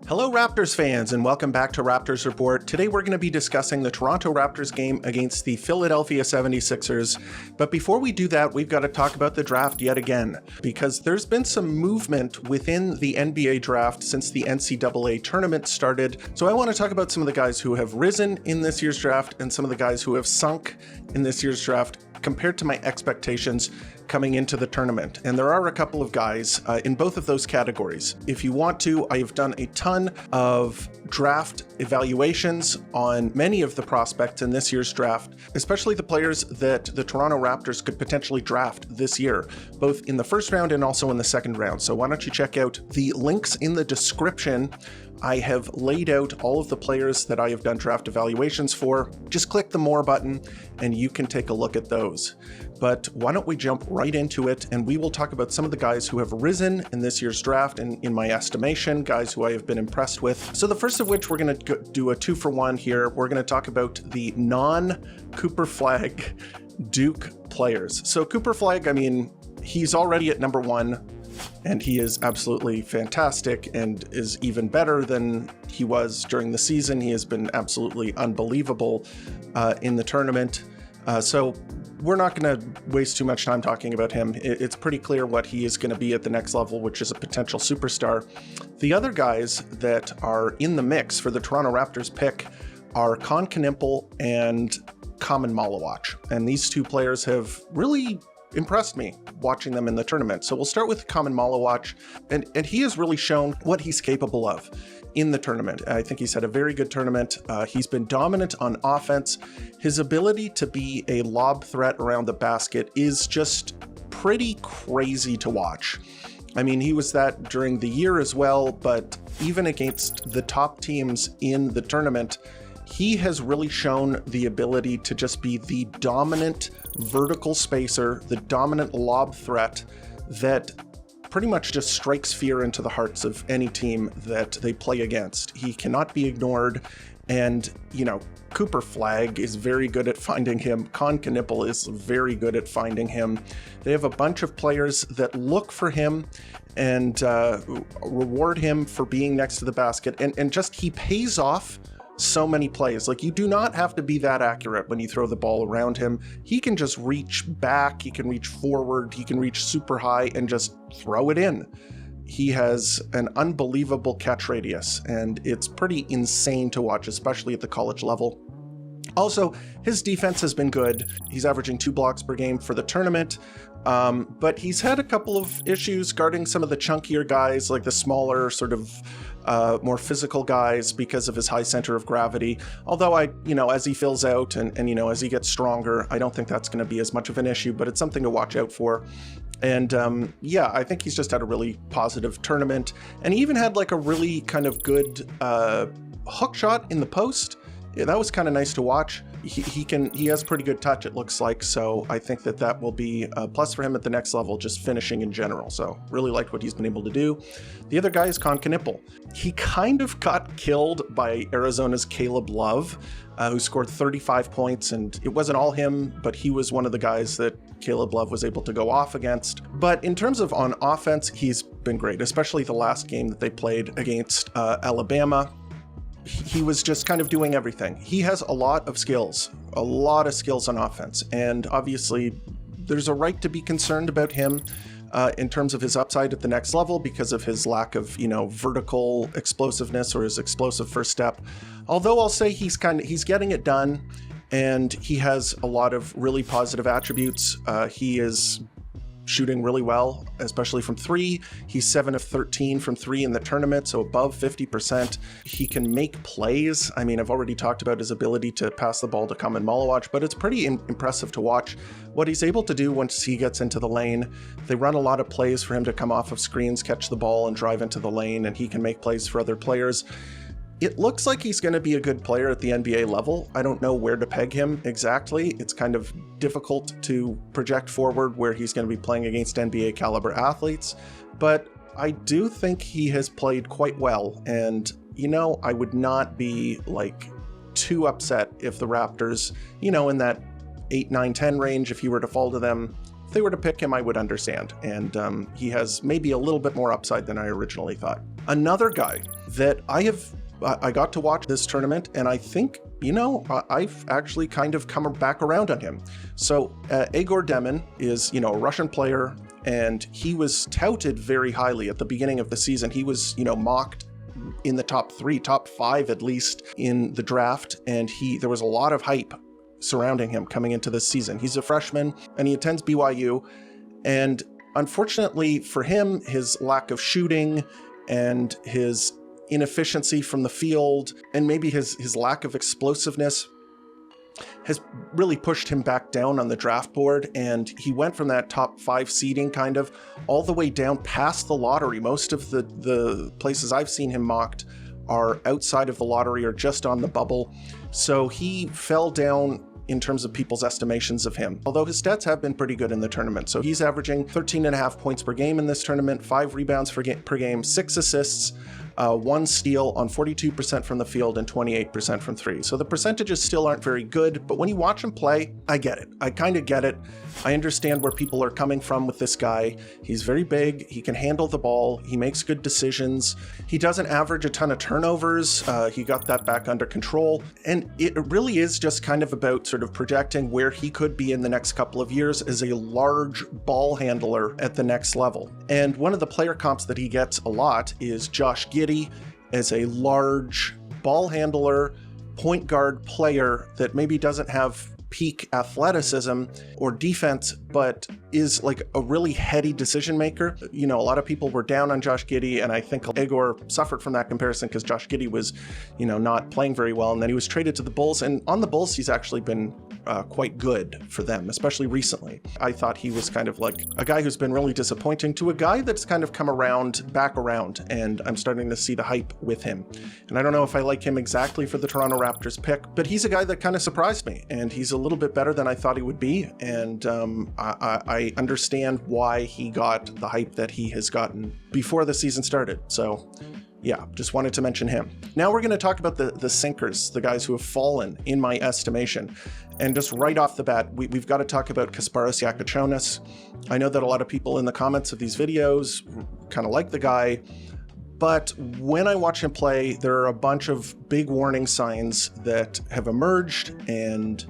Hello Raptors fans, and welcome back to Raptors Report. Today we're going to be discussing the Toronto Raptors game against the Philadelphia 76ers. But before we do that, we've got to talk about the draft yet again, because there's been some movement within the NBA draft since the NCAA tournament started. So I want to talk about some of the guys who have risen in this year's draft and some of the guys who have sunk in this year's draft compared to my expectations coming into the tournament. And there are a couple of guys in both of those categories. If you want to, I have done a ton of draft evaluations on many of the prospects in this year's draft, especially the players that the Toronto Raptors could potentially draft this year, both in the first round and also in the second round. So why don't you check out the links in the description. I have laid out all of the players that I have done draft evaluations for. Just click the More button and you can take a look at those. But why don't we jump right into it, and we will talk about some of the guys who have risen in this year's draft and, in my estimation, guys who I have been impressed with. So the first of which, we're going to do a 2-for-1 here. We're going to talk about the non-Cooper Flag Duke players. So Cooper Flag, I mean, he's already at number 1. And he is absolutely fantastic and is even better than he was during the season. He has been absolutely unbelievable in the tournament. So we're not going to waste too much time talking about him. It's pretty clear what he is going to be at the next level, which is a potential superstar. The other guys that are in the mix for the Toronto Raptors pick are Con Knimpel and Kamen Malawach. And these two players have really impressed me watching them in the tournament. So we'll start with Kamen Malawach, and he has really shown what he's capable of in the tournament. I think he's had a very good tournament. He's been dominant on offense. His ability to be a lob threat around the basket is just pretty crazy to watch. I mean, he was that during the year as well, but even against the top teams in the tournament, he has really shown the ability to just be the dominant vertical spacer, the dominant lob threat that pretty much just strikes fear into the hearts of any team that they play against. He cannot be ignored. And, you know, Cooper Flag is very good at finding him. Con Knimpel is very good at finding him. They have a bunch of players that look for him and reward him for being next to the basket. And just he pays off so many plays. Like, you do not have to be that accurate when you throw the ball around him. He can just reach back, he can reach forward, he can reach super high and just throw it in. He has an unbelievable catch radius, and it's pretty insane to watch, especially at the college level. Also, his defense has been good. He's averaging 2 blocks per game for the tournament, but he's had a couple of issues guarding some of the chunkier guys, like the smaller, sort of more physical guys, because of his high center of gravity. Although as he fills out and as he gets stronger, I don't think that's going to be as much of an issue, but it's something to watch out for. And I think he's just had a really positive tournament. And he even had like a really kind of good hook shot in the post. Yeah, that was kind of nice to watch. He has pretty good touch, it looks like, so I think that will be a plus for him at the next level, just finishing in general. So really liked what he's been able to do. The other guy is Con Knimpel. He kind of got killed by Arizona's Caleb Love, who scored 35 points, and it wasn't all him, but he was one of the guys that Caleb Love was able to go off against. But in terms of on offense, he's been great, especially the last game that they played against Alabama. He was just kind of doing everything. He has a lot of skills on offense. And obviously there's a right to be concerned about him in terms of his upside at the next level because of his lack of, vertical explosiveness or his explosive first step. Although I'll say he's getting it done, and he has a lot of really positive attributes. He is shooting really well, especially from 3. He's 7 of 13 from 3 in the tournament, so above 50%. He can make plays. I mean, I've already talked about his ability to pass the ball to Kamen Malawach, but it's pretty impressive to watch what he's able to do once he gets into the lane. They run a lot of plays for him to come off of screens, catch the ball, and drive into the lane, and he can make plays for other players. It looks like he's going to be a good player at the NBA level. I don't know where to peg him exactly. It's kind of difficult to project forward where he's going to be playing against NBA caliber athletes, but I do think he has played quite well. And, I would not be like too upset if the Raptors, in that 8, 9, 10 range, if he were to fall to them, if they were to pick him, I would understand. And he has maybe a little bit more upside than I originally thought. Another guy that I got to watch this tournament, and I think, you know, I've actually kind of come back around on him. So Egor Demin is, you know, a Russian player, and he was touted very highly at the beginning of the season. He was, you know, mocked in the top 3, top 5 at least in the draft, and there was a lot of hype surrounding him coming into this season. He's a freshman and he attends BYU, and unfortunately for him, his lack of shooting and his inefficiency from the field and maybe his lack of explosiveness has really pushed him back down on the draft board, and he went from that top 5 seeding kind of all the way down past the lottery. Most of the places I've seen him mocked are outside of the lottery or just on the bubble. So he fell down in terms of people's estimations of him, although his stats have been pretty good in the tournament. So he's averaging 13.5 points per game in this tournament, 5 rebounds per game, 6 assists, 1 steal on 42% from the field and 28% from 3. So the percentages still aren't very good, but when you watch him play, I get it. I kind of get it. I understand where people are coming from with this guy. He's very big. He can handle the ball. He makes good decisions. He doesn't average a ton of turnovers. He got that back under control. And it really is just kind of about sort of projecting where he could be in the next couple of years as a large ball handler at the next level. And one of the player comps that he gets a lot is Josh Giddey as a large ball handler, point guard player that maybe doesn't have peak athleticism or defense, but is like a really heady decision maker. You know, a lot of people were down on Josh Giddey, and I think Egor suffered from that comparison because Josh Giddey was, you know, not playing very well, and then he was traded to the Bulls, and on the Bulls he's actually been quite good for them, especially recently. I thought he was kind of like a guy who's been really disappointing to a guy that's kind of come back around, and I'm starting to see the hype with him. And I don't know if I like him exactly for the Toronto Raptors pick, but he's a guy that kind of surprised me, and he's a little bit better than I thought he would be, and I understand why he got the hype that he has gotten before the season started. So yeah, just wanted to mention him. Now we're going to talk about the sinkers, the guys who have fallen in my estimation. And just right off the bat, we've got to talk about Kasparas Jakučionis. I know that a lot of people in the comments of these videos kind of like the guy, but when I watch him play, there are a bunch of big warning signs that have emerged and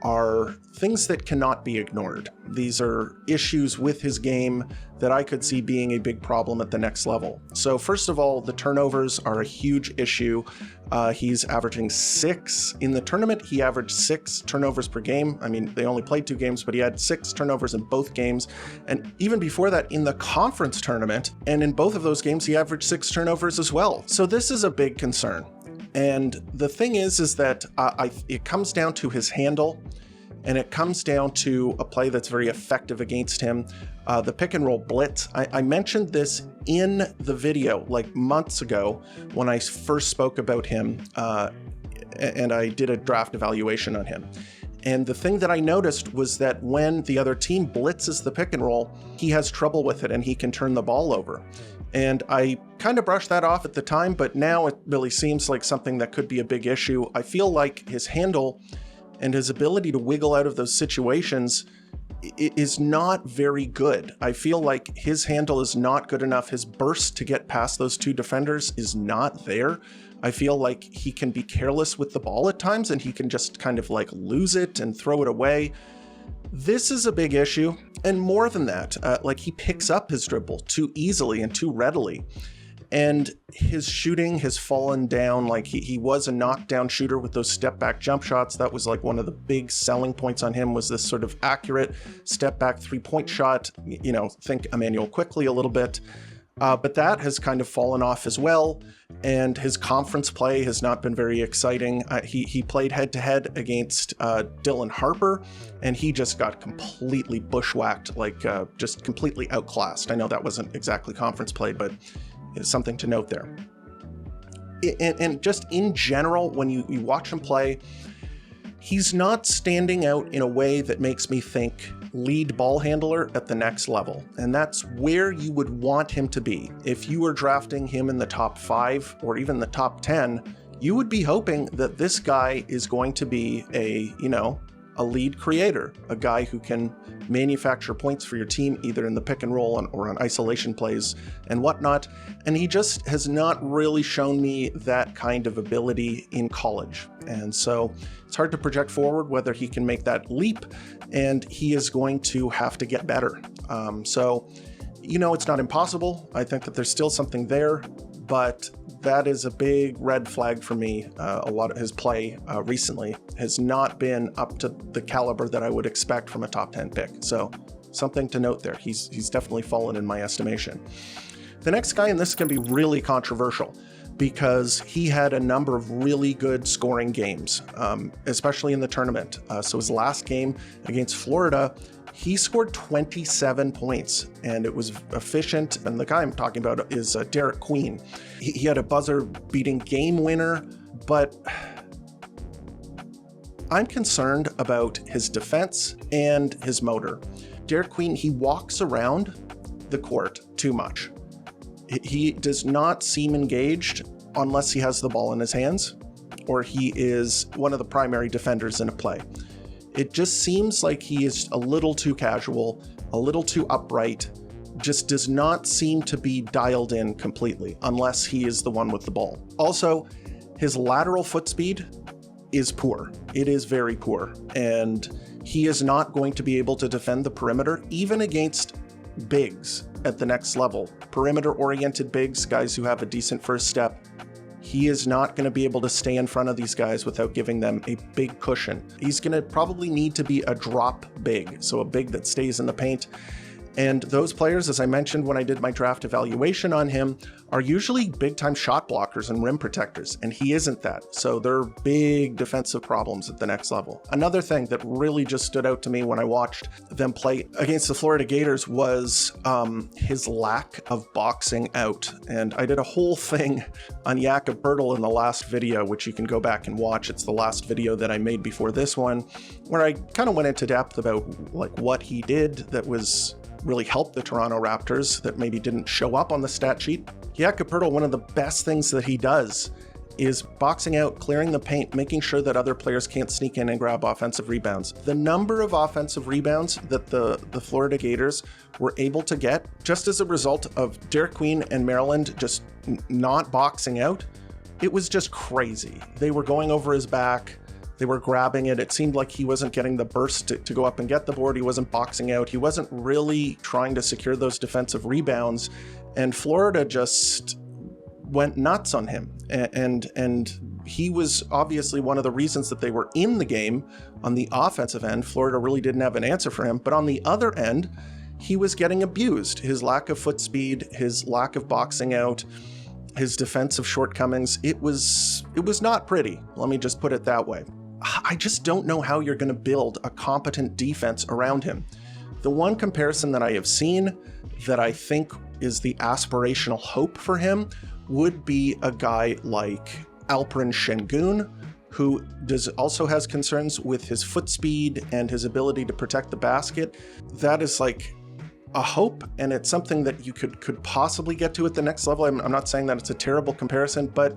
are things that cannot be ignored. These are issues with his game that I could see being a big problem at the next level. So first of all, the turnovers are a huge issue. He's averaging 6 in the tournament. He averaged 6 turnovers per game. I mean, they only played 2 games, but he had 6 turnovers in both games. And even before that, in the conference tournament, and in both of those games, he averaged 6 turnovers as well. So this is a big concern. And the thing is that it comes down to his handle, and it comes down to a play that's very effective against him, the pick and roll blitz. I mentioned this in the video like months ago when I first spoke about him, and I did a draft evaluation on him. And the thing that I noticed was that when the other team blitzes the pick and roll, he has trouble with it and he can turn the ball over. And I kind of brushed that off at the time, but now it really seems like something that could be a big issue. I feel like his handle and his ability to wiggle out of those situations is not very good. I feel like his handle is not good enough. His burst to get past those 2 defenders is not there. I feel like he can be careless with the ball at times, and he can just kind of like lose it and throw it away. This is a big issue. And more than that, like he picks up his dribble too easily and too readily. And his shooting has fallen down. Like he was a knockdown shooter with those step back jump shots. That was like one of the big selling points on him, was this sort of accurate step back 3-point shot. You know, think Emmanuel Quickly a little bit. But that has kind of fallen off as well. And his conference play has not been very exciting. He played head-to-head against Dylan Harper, and he just got completely bushwhacked, like just completely outclassed. I know that wasn't exactly conference play, but it's something to note there. And just in general, when you watch him play, he's not standing out in a way that makes me think lead ball handler at the next level. And that's where you would want him to be. If you were drafting him in the top 5 or even the top 10, you would be hoping that this guy is going to be a, you know, a lead creator, a guy who can manufacture points for your team, either in the pick and roll or on isolation plays and whatnot. And he just has not really shown me that kind of ability in college. And so it's hard to project forward whether he can make that leap, and he is going to have to get better. It's not impossible. I think that there's still something there, but that is a big red flag for me. A lot of his play recently has not been up to the caliber that I would expect from a top 10 pick. So something to note there. He's definitely fallen in my estimation. The next guy, and this can be really controversial because he had a number of really good scoring games, especially in the tournament. So his last game against Florida, he scored 27 points, and it was efficient. And the guy I'm talking about is Derek Queen. He had a buzzer-beating game winner, but I'm concerned about his defense and his motor. Derek Queen, he walks around the court too much. He does not seem engaged unless he has the ball in his hands, or he is one of the primary defenders in a play. It just seems like he is a little too casual, a little too upright, just does not seem to be dialed in completely unless he is the one with the ball. Also, his lateral foot speed is poor. It is very poor, and he is not going to be able to defend the perimeter, even against bigs at the next level. Perimeter-oriented bigs, guys who have a decent first step. He is not going to be able to stay in front of these guys without giving them a big cushion. He's going to probably need to be a drop big, so a big that stays in the paint. And those players, as I mentioned when I did my draft evaluation on him, are usually big-time shot blockers and rim protectors, and he isn't that. So there are big defensive problems at the next level. Another thing that really just stood out to me when I watched them play against the Florida Gators was his lack of boxing out. And I did a whole thing on Jakob Poeltl in the last video, which you can go back and watch. It's the last video that I made before this one, where I kind of went into depth about like what he did that was really helped the Toronto Raptors that maybe didn't show up on the stat sheet. Jakob Poeltl, one of the best things that he does is boxing out, clearing the paint, making sure that other players can't sneak in and grab offensive rebounds. The number of offensive rebounds that the Florida Gators were able to get just as a result of Derek Queen and Maryland just not boxing out, it was just crazy. They were going over his back. They were grabbing it. It seemed like he wasn't getting the burst to go up and get the board. He wasn't boxing out. He wasn't really trying to secure those defensive rebounds. And Florida just went nuts on him. And he was obviously one of the reasons that they were in the game on the offensive end. Florida really didn't have an answer for him. But on the other end, he was getting abused. His lack of foot speed, his lack of boxing out, his defensive shortcomings, it was not pretty. Let me just put it that way. I just don't know how you're going to build a competent defense around him. The one comparison that I have seen that I think is the aspirational hope for him would be a guy like Alperen Şengün, who also has concerns with his foot speed and his ability to protect the basket. That is like a hope, and it's something that you could possibly get to at the next level. I'm not saying that it's a terrible comparison, but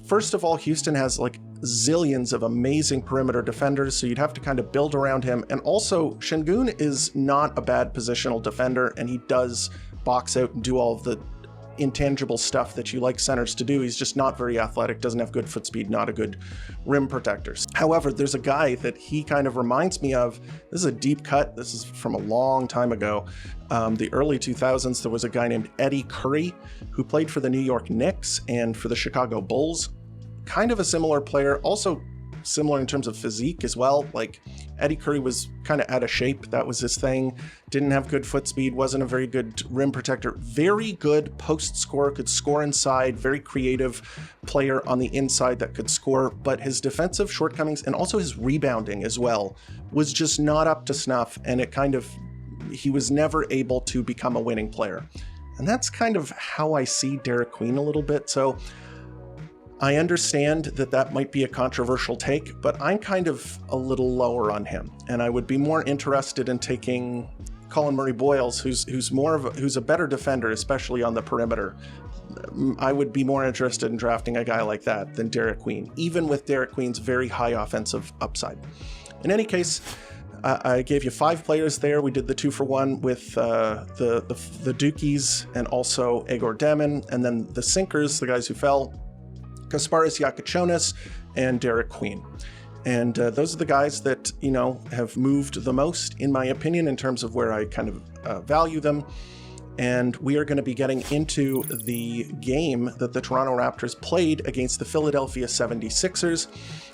first of all, Houston has like zillions of amazing perimeter defenders, so you'd have to kind of build around him. And also, Şengün is not a bad positional defender, and he does box out and do all of the intangible stuff that you like centers to do. He's just not very athletic, doesn't have good foot speed, not a good rim protector. However, there's a guy that he kind of reminds me of. This is a deep cut. This is from a long time ago. The early 2000s, there was a guy named Eddie Curry who played for the New York Knicks and for the Chicago Bulls. Kind of a similar player, also similar in terms of physique as well. Like Eddie Curry was kind of out of shape. That was his thing. Didn't have good foot speed, wasn't a very good rim protector. Very good post scorer, could score inside, very creative player on the inside that could score, but his defensive shortcomings and also his rebounding as well was just not up to snuff, and he was never able to become a winning player. And that's kind of how I see Derek Queen a little bit. So I understand that might be a controversial take, but I'm kind of a little lower on him, and I would be more interested in taking Colin Murray-Boyles, who's a better defender, especially on the perimeter. I would be more interested in drafting a guy like that than Derek Queen, even with Derek Queen's very high offensive upside. In any case, I gave you 5 players there. We did the 2-for-1 with the Dukies and also Egor Demon, and then the sinkers, the guys who fell, Kasparis Yakachonis and Derek Queen. And those are the guys that, you know, have moved the most, in my opinion, in terms of where I kind of value them. And we are going to be getting into the game that the Toronto Raptors played against the Philadelphia 76ers.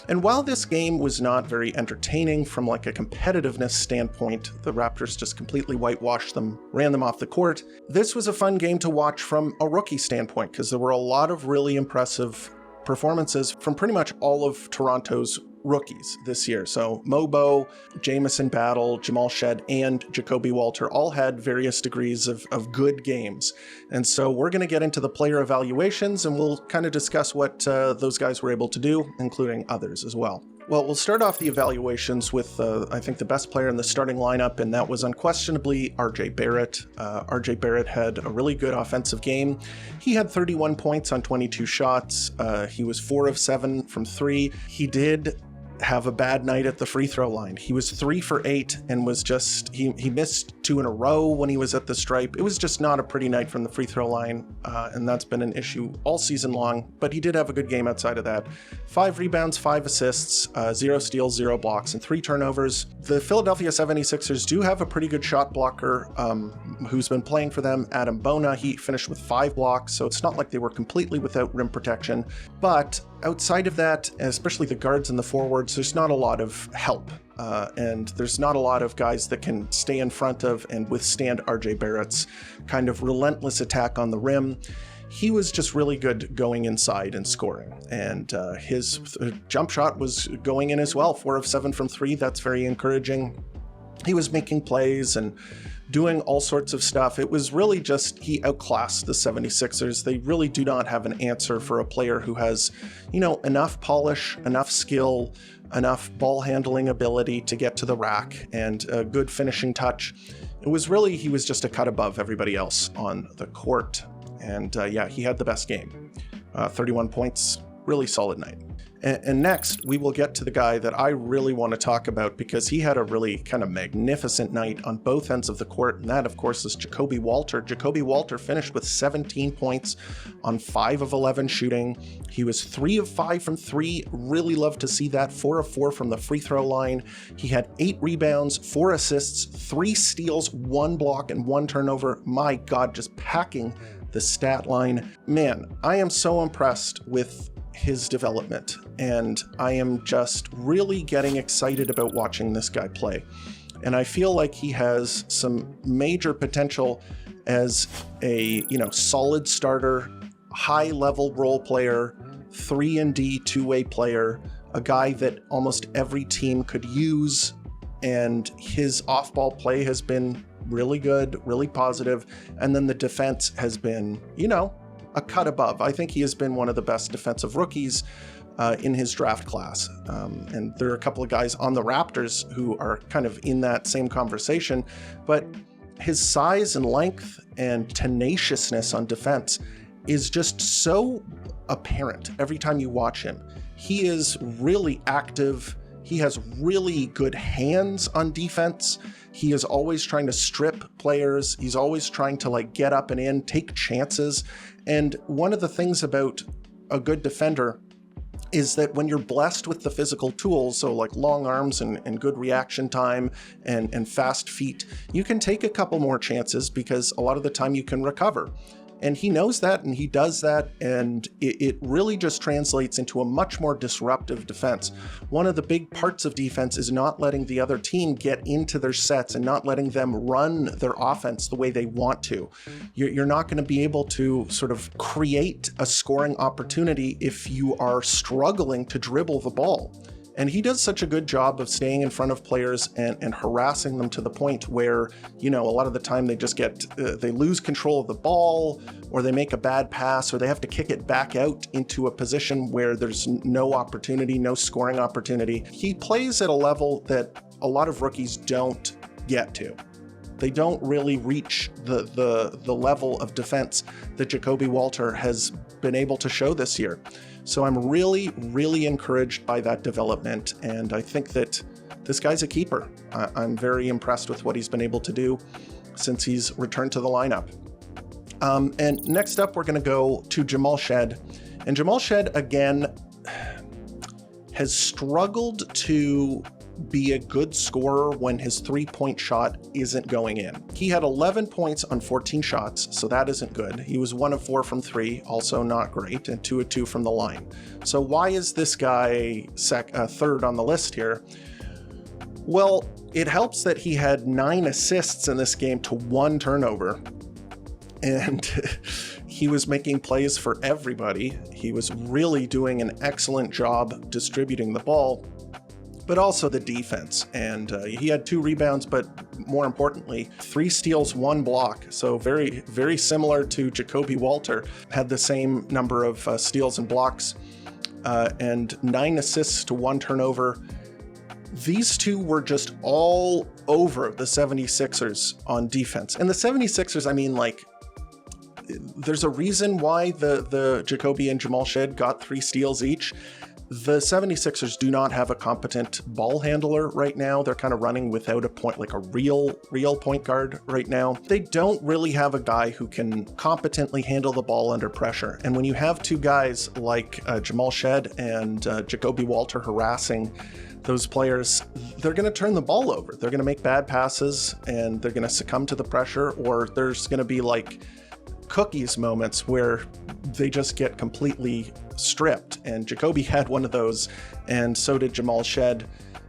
And while this game was not very entertaining from like a competitiveness standpoint, the Raptors just completely whitewashed them, ran them off the court. This was a fun game to watch from a rookie standpoint, because there were a lot of really impressive performances from pretty much all of Toronto's rookies this year. So Mobo, Jamison Battle, Jamal Shed, and Jacoby Walter all had various degrees of good games. And so we're going to get into the player evaluations, and we'll kind of discuss what those guys were able to do, including others as well. Well, we'll start off the evaluations with, I think, the best player in the starting lineup, and that was unquestionably RJ Barrett. RJ Barrett had a really good offensive game. He had 31 points on 22 shots. He was 4 of 7 from 3. He did have a bad night at the free throw line. He was 3 for 8 and was just, he missed 2 in a row when he was at the stripe. It was just not a pretty night from the free throw line, and that's been an issue all season long, but he did have a good game outside of that. 5 rebounds, 5 assists, 0 steals, 0 blocks, and 3 turnovers. The Philadelphia 76ers do have a pretty good shot blocker who's been playing for them, Adam Bona. He finished with 5 blocks, so it's not like they were completely without rim protection, but outside of that, especially the guards and the forwards, there's not a lot of help. And there's not a lot of guys that can stay in front of and withstand RJ Barrett's kind of relentless attack on the rim. He was just really good going inside and scoring. And his jump shot was going in as well, 4 of 7 from 3. That's very encouraging. He was making plays and doing all sorts of stuff. It was really just, he outclassed the 76ers. They really do not have an answer for a player who has, you know, enough polish, enough skill, enough ball handling ability to get to the rack, and a good finishing touch. It was really, he was just a cut above everybody else on the court. And yeah, he had the best game. 31 points, really solid night. And next, we will get to the guy that I really want to talk about, because he had a really kind of magnificent night on both ends of the court, and that, of course, is Jacoby Walter. Jacoby Walter finished with 17 points on 5 of 11 shooting. He was 3 of 5 from 3. Really love to see that. 4 of 4 from the free throw line. He had 8 rebounds, 4 assists, 3 steals, 1 block, and 1 turnover. My God, just packing the stat line. Man, I am so impressed with his development, and I am just really getting excited about watching this guy play. And I feel like he has some major potential as a, you know, solid starter, high level role player, 3-and-D two-way player, a guy that almost every team could use. And his off-ball play has been really good, really positive. And then the defense has been, you know, a cut above. I think he has been one of the best defensive rookies in his draft class. And there are a couple of guys on the Raptors who are kind of in that same conversation, but his size and length and tenaciousness on defense is just so apparent every time you watch him. He is really active. He has really good hands on defense. He is always trying to strip players. He's always trying to like get up and in, take chances. And one of the things about a good defender is that when you're blessed with the physical tools, so like long arms and good reaction time and fast feet, you can take a couple more chances because a lot of the time you can recover. And he knows that, and he does that, and it really just translates into a much more disruptive defense. One of the big parts of defense is not letting the other team get into their sets and not letting them run their offense the way they want to. You're not going to be able to sort of create a scoring opportunity if you are struggling to dribble the ball. And he does such a good job of staying in front of players and harassing them to the point where, you know, a lot of the time they just get, they lose control of the ball, or they make a bad pass, or they have to kick it back out into a position where there's no opportunity, no scoring opportunity. He plays at a level that a lot of rookies don't get to. They don't really reach the level of defense that Jacoby Walter has been able to show this year. So I'm really, really encouraged by that development, and I think that this guy's a keeper. I'm very impressed with what he's been able to do since he's returned to the lineup. And next up, we're going to go to Jamal Shed. And Jamal Shed, again, has struggled to be a good scorer when his three-point shot isn't going in. He had 11 points on 14 shots, so that isn't good. He was 1 of 4 from 3, also not great, and 2 of 2 from the line. So why is this guy third on the list here? Well, it helps that he had 9 assists in this game to 1 turnover. And he was making plays for everybody. He was really doing an excellent job distributing the ball, but also the defense. And he had 2 rebounds, but more importantly, 3 steals, 1 block. So very, very similar to Jacoby Walter, had the same number of steals and blocks, and 9 assists to 1 turnover. These two were just all over the 76ers on defense. And the 76ers, I mean, like, there's a reason why the Jacoby and Jamal Shed got 3 steals each. The 76ers do not have a competent ball handler right now. They're kind of running without a point, like a real point guard right now. They don't really have a guy who can competently handle the ball under pressure. And when you have 2 guys like Jamal Shed and Jacoby Walter harassing those players, they're going to turn the ball over. They're going to make bad passes and they're going to succumb to the pressure, or there's going to be like cookies moments where they just get completely stripped. And Jacoby had one of those, and so did Jamal Shed.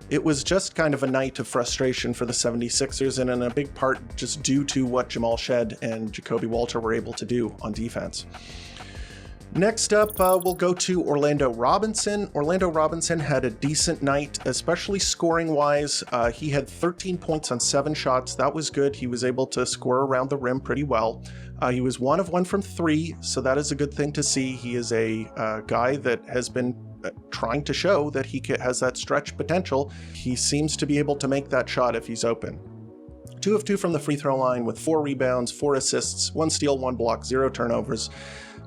It was just kind of a night of frustration for the 76ers, and in a big part just due to what Jamal Shed and Jacoby Walter were able to do on defense. Next up, we'll go to Orlando Robinson. Orlando Robinson had a decent night, especially scoring-wise. He had 13 points on 7 shots. That was good. He was able to score around the rim pretty well. He was 1 of 1 from 3, so that is a good thing to see. He is a guy that has been trying to show that he has that stretch potential. He seems to be able to make that shot if he's open. 2 of 2 from the free throw line with 4 rebounds, 4 assists, 1 steal, 1 block, 0 turnovers.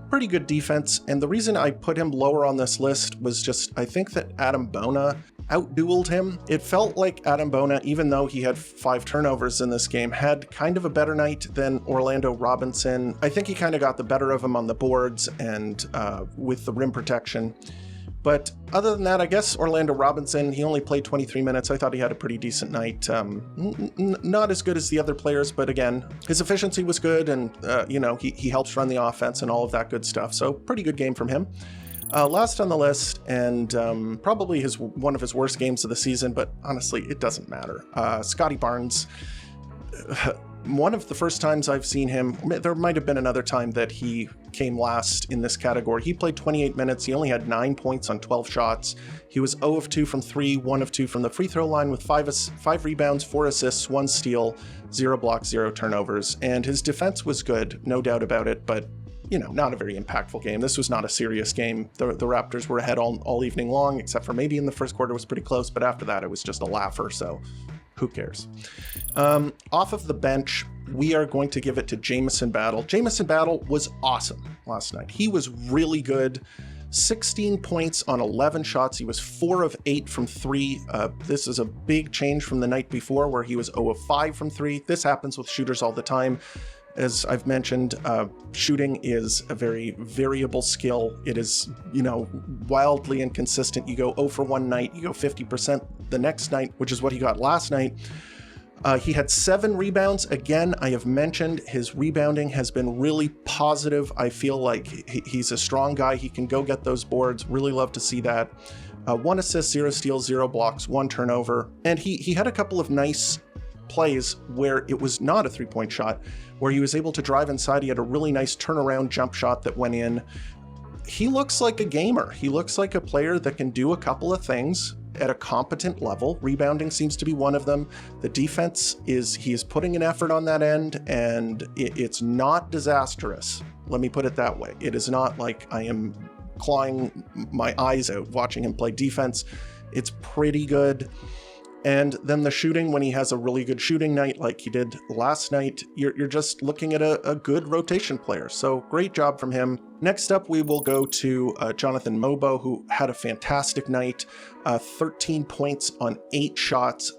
Pretty good defense, and the reason I put him lower on this list was just, I think that Adam Bona outdueled him. It felt like Adam Bona, even though he had 5 turnovers in this game, had kind of a better night than Orlando Robinson. I think he kind of got the better of him on the boards and with the rim protection. But other than that, I guess Orlando Robinson, he only played 23 minutes. I thought he had a pretty decent night. Not as good as the other players, but again, his efficiency was good, and he helps run the offense and all of that good stuff. So pretty good game from him. Last on the list, and probably one of his worst games of the season, but honestly, it doesn't matter. Scotty Barnes. One of the first times I've seen him, there might have been another time that he came last in this category. He played 28 minutes. He only had 9 points on 12 shots. He was 0 of 2 from 3, 1 of 2 from the free throw line with 5 rebounds, 4 assists, 1 steal, 0 blocks, 0 turnovers. And his defense was good, no doubt about it, but not a very impactful game. This was not a serious game. The Raptors were ahead all evening long, except for maybe in the first quarter was pretty close, but after that it was just a laugher, so who cares? Off of the bench, we are going to give it to Jamison Battle. Jamison Battle was awesome last night. He was really good. 16 points on 11 shots. He was 4 of 8 from 3. This is a big change from the night before where he was 0 of 5 from 3. This happens with shooters all the time. As I've mentioned, shooting is a very variable skill. It is, wildly inconsistent. You go 0 for one night, you go 50% the next night, which is what he got last night. He had 7 rebounds. Again, I have mentioned his rebounding has been really positive. I feel like he's a strong guy. He can go get those boards. Really love to see that. 1 assist, 0 steals, 0 blocks, 1 turnover. And he had a couple of nice plays where it was not a 3-point shot, where he was able to drive inside. He had a really nice turnaround jump shot that went in. He looks like a gamer. He looks like a player that can do a couple of things at a competent level. Rebounding seems to be one of them. The defense he is putting an effort on that end, and it's not disastrous. Let me put it that way. It is not like I am clawing my eyes out watching him play defense. It's pretty good. And then the shooting, when he has a really good shooting night like he did last night, you're just looking at a good rotation player. So great job from him. Next up, we will go to Jonathan Mobo, who had a fantastic night, 13 points on 8 shots,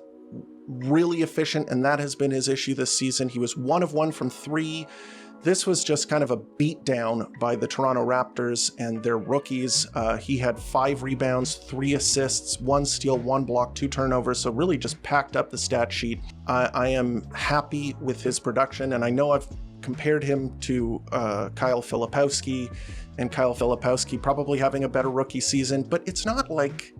really efficient, and that has been his issue this season. He was 1 of 1 from 3. This was just kind of a beatdown by the Toronto Raptors and their rookies. He had 5 rebounds, 3 assists, 1 steal, 1 block, 2 turnovers, so really just packed up the stat sheet. I am happy with his production, and I know I've compared him to Kyle Filipowski, and Kyle Filipowski probably having a better rookie season, but it's not like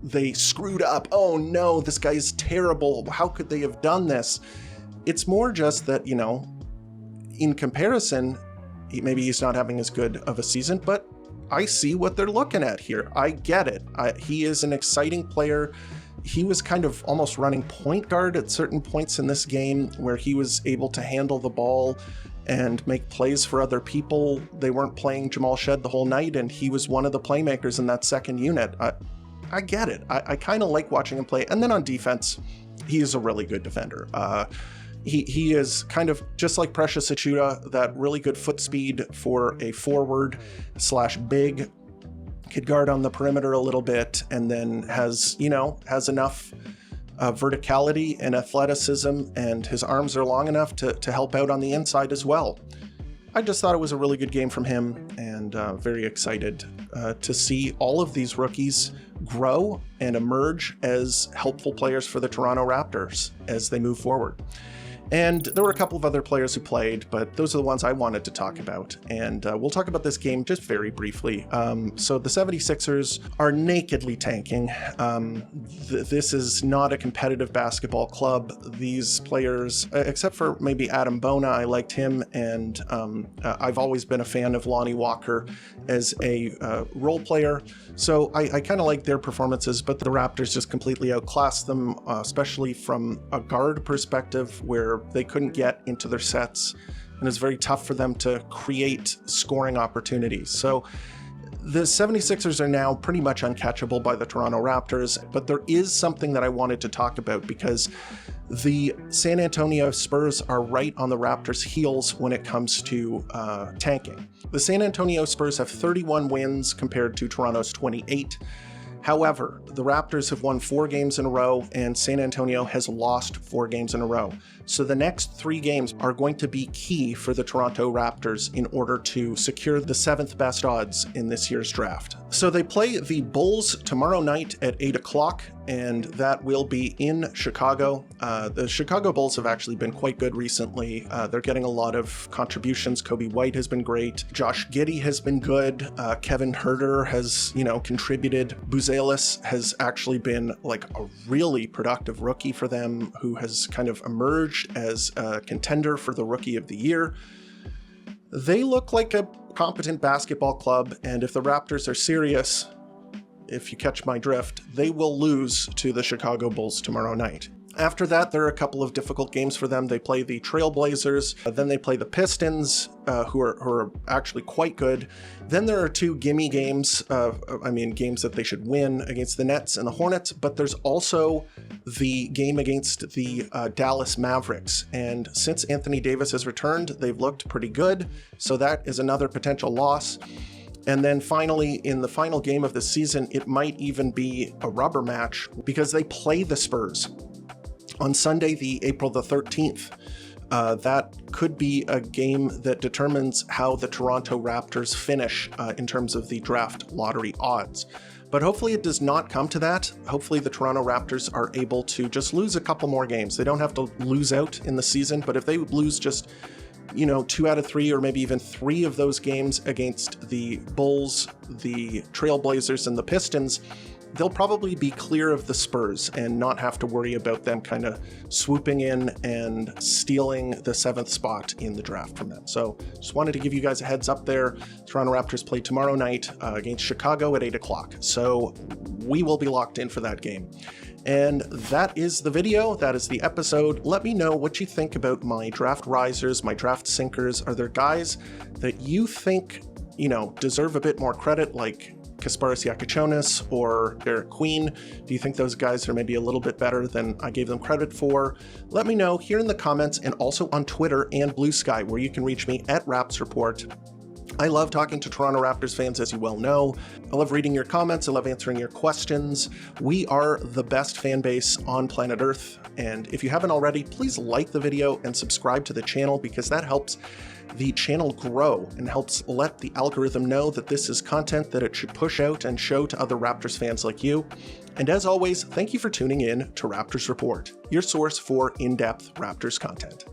they screwed up. Oh no, this guy is terrible. How could they have done this? It's more just that, you know, in comparison, maybe he's not having as good of a season, but I see what they're looking at here. I get it. He is an exciting player. He was kind of almost running point guard at certain points in this game where he was able to handle the ball and make plays for other people. They weren't playing Jamal Shed the whole night, and he was one of the playmakers in that second unit. I get it. I kind of like watching him play. And then on defense, he is a really good defender. He is kind of just like Precious Achiuwa, that really good foot speed for a forward / big, could guard on the perimeter a little bit, and then has enough verticality and athleticism, and his arms are long enough to help out on the inside as well. I just thought it was a really good game from him, and very excited to see all of these rookies grow and emerge as helpful players for the Toronto Raptors as they move forward. And there were a couple of other players who played, but those are the ones I wanted to talk about. And we'll talk about this game just very briefly. So the 76ers are nakedly tanking. This is not a competitive basketball club. These players, except for maybe Adam Bona, I liked him. And I've always been a fan of Lonnie Walker as a role player. So I kind of like their performances, but the Raptors just completely outclassed them, especially from a guard perspective, where they couldn't get into their sets, and it's very tough for them to create scoring opportunities. So the 76ers are now pretty much uncatchable by the Toronto Raptors, but there is something that I wanted to talk about, because the San Antonio Spurs are right on the Raptors' heels when it comes to tanking. The San Antonio Spurs have 31 wins compared to Toronto's 28. However, the Raptors have won 4 games in a row, and San Antonio has lost 4 games in a row. So the next 3 games are going to be key for the Toronto Raptors in order to secure the 7th best odds in this year's draft. So they play the Bulls tomorrow night at 8 o'clock, and that will be in Chicago. The Chicago Bulls have actually been quite good recently. They're getting a lot of contributions. Kobe White has been great. Josh Giddey has been good. Kevin Huerter has, contributed. Buzelis has actually been like a really productive rookie for them, who has kind of emerged as a contender for the Rookie of the Year. They look like a competent basketball club, and if the Raptors are serious, if you catch my drift, they will lose to the Chicago Bulls tomorrow night. After that, there are a couple of difficult games for them. They play the Trailblazers, then they play the Pistons, who are actually quite good. Then there are 2 gimme games, games that they should win, against the Nets and the Hornets, but there's also the game against the Dallas Mavericks. And since Anthony Davis has returned, they've looked pretty good, so that is another potential loss. And then finally, in the final game of the season, it might even be a rubber match, because they play the Spurs on Sunday, April the 13th. That could be a game that determines how the Toronto Raptors finish in terms of the draft lottery odds. But hopefully it does not come to that. Hopefully the Toronto Raptors are able to just lose a couple more games. They don't have to lose out in the season, but if they lose just 2 out of 3, or maybe even 3 of those games against the Bulls, the Trailblazers, and the Pistons, they'll probably be clear of the Spurs and not have to worry about them kind of swooping in and stealing the 7th spot in the draft from them. So just wanted to give you guys a heads up there. Toronto Raptors play tomorrow night against Chicago at 8 o'clock. So we will be locked in for that game. And that is the video. That is the episode. Let me know what you think about my draft risers, my draft sinkers. Are there guys that you think, deserve a bit more credit, like Kasparas Yakichonis or Derek Queen? Do you think those guys are maybe a little bit better than I gave them credit for? Let me know here in the comments and also on Twitter and Blue Sky, where you can reach me at Raps Report. I love talking to Toronto Raptors fans, as you well know. I love reading your comments. I love answering your questions. We are the best fan base on planet Earth. And if you haven't already, please like the video and subscribe to the channel, because that helps the channel grow and helps let the algorithm know that this is content that it should push out and show to other Raptors fans like you. And as always, thank you for tuning in to Raptors Report, your source for in-depth Raptors content.